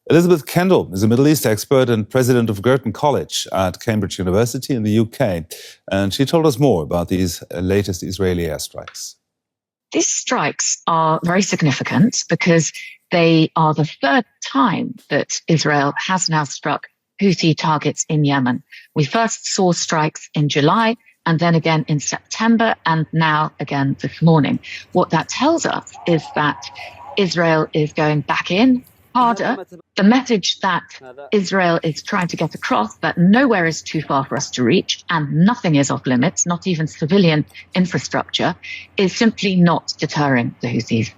Elisabeth Kendall is a Middle East expert and president of Girton College at Cambridge University in the UK. And she told us more about these latest Israeli airstrikes. These strikes are very significant because they are the third time that Israel has now struck Houthi targets in Yemen. We first saw strikes in July and then again in September and now again this morning. What that tells us is that Israel is going back in harder. The message that Israel is trying to get across, that nowhere is too far for us to reach and nothing is off limits, not even civilian infrastructure, is simply not deterring the Houthis.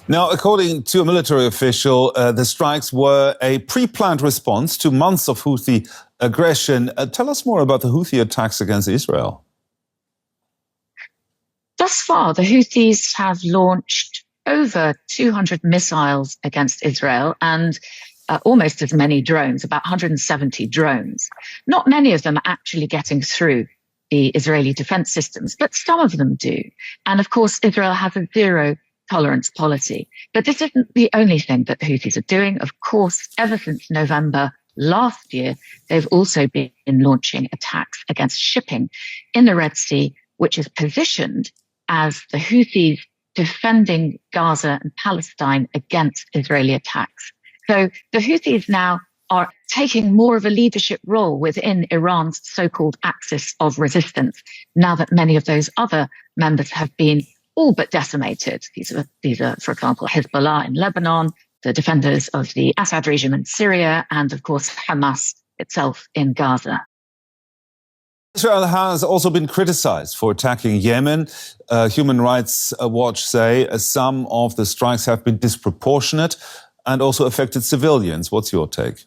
Now, according to a military official, the strikes were a pre-planned response to months of Houthi aggression. Tell us more about the Houthi attacks against Israel. Thus far, the Houthis have launched over 200 missiles against Israel and almost as many drones, about 170 drones. Not many of them are actually getting through the Israeli defense systems, but some of them do. And of course, Israel has a zero tolerance policy. But this isn't the only thing that the Houthis are doing. Of course, ever since November last year, they've also been launching attacks against shipping in the Red Sea, which is positioned as the Houthis defending Gaza and Palestine against Israeli attacks. So the Houthis now are taking more of a leadership role within Iran's so-called axis of resistance, now that many of those other members have been all but decimated. These are, for example, Hezbollah in Lebanon, the defenders of the Assad regime in Syria, and of course, Hamas itself in Gaza. Israel has also been criticized for attacking Yemen. Human Rights Watch say some of the strikes have been disproportionate and also affected civilians. What's your take?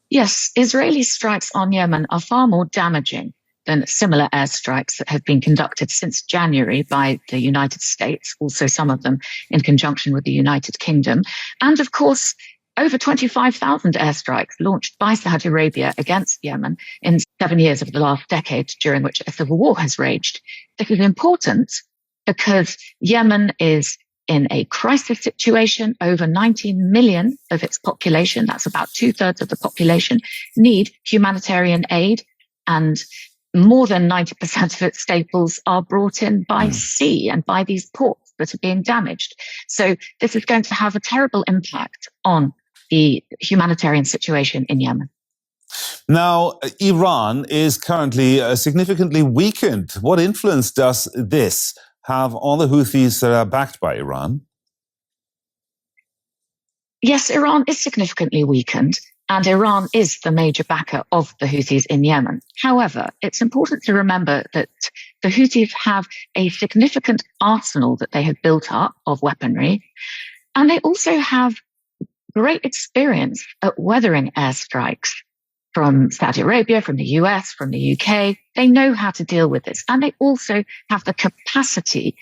Yes, Israeli strikes on Yemen are far more damaging than similar airstrikes that have been conducted since January by the United States, also some of them in conjunction with the United Kingdom. And of course, over 25,000 airstrikes launched by Saudi Arabia against Yemen in 7 years of the last decade, during which a civil war has raged. This is important because Yemen is in a crisis situation. Over 19 million of its population, that's about 2/3 of the population, need humanitarian aid, and more than 90% of its staples are brought in by sea and by these ports that are being damaged. So this is going to have a terrible impact on the humanitarian situation in Yemen. Now, Iran is currently significantly weakened. What influence does this have on the Houthis that are backed by Iran? Yes, Iran is significantly weakened, and Iran is the major backer of the Houthis in Yemen. However, it's important to remember that the Houthis have a significant arsenal that they have built up of weaponry, and they also have great experience at weathering airstrikes from Saudi Arabia, from the US, from the UK. They know how to deal with this. And they also have the capacity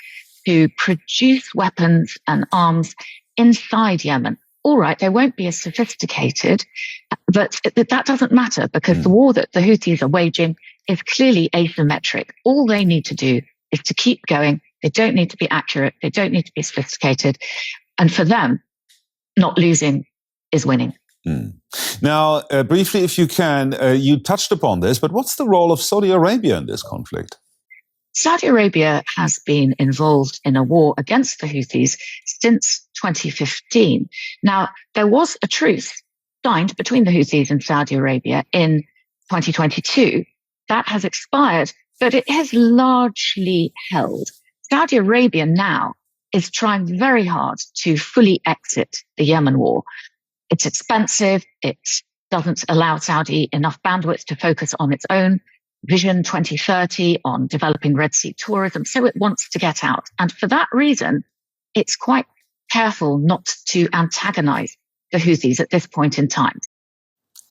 to produce weapons and arms inside Yemen. All right, they won't be as sophisticated, but that doesn't matter because the war that the Houthis are waging is clearly asymmetric. All they need to do is to keep going. They don't need to be accurate. They don't need to be sophisticated. And for them, not losing is winning. Now, briefly, if you can, you touched upon this, but what's the role of Saudi Arabia in this conflict? Saudi Arabia has been involved in a war against the Houthis since 2015. Now, there was a truce signed between the Houthis and Saudi Arabia in 2022. That has expired, but it has largely held. Saudi Arabia now is trying very hard to fully exit the Yemen war. It's expensive. It doesn't allow Saudi enough bandwidth to focus on its own Vision 2030, on developing Red Sea tourism. So it wants to get out. And for that reason, it's quite careful not to antagonize the Houthis at this point in time.